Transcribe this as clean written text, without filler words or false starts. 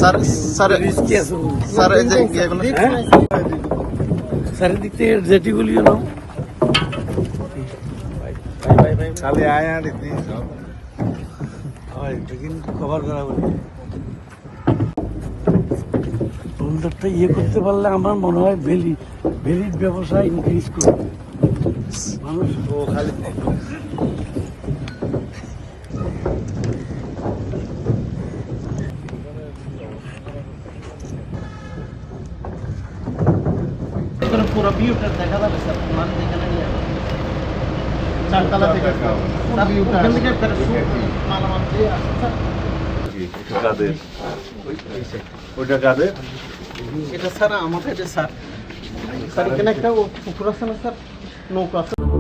sir sir sir এই যে ইয়েগুলো চারিদিক থেকে জেটিগুলি নাও খালি আয়া দিতে কিন্তু কভার করা বলি বোল্ডারটা ইয়ে করতে পারলে আমার মনে হয় ভেলির ব্যবসা ইনক্রিজ করবে মানুষ ও খালি পুরো ভিউটা দেখা যাবে স্যার মানে এখানে নিয়ে চারতলা থেকে পুরো ভিউটা এখান থেকে মালামাল দিয়ে আসছে স্যার কাদের ওইটা কাদের এটা স্যার আমাদের স্যার স্যার এখানে একটা পুকুর আছে না স্যার নৌকা আছে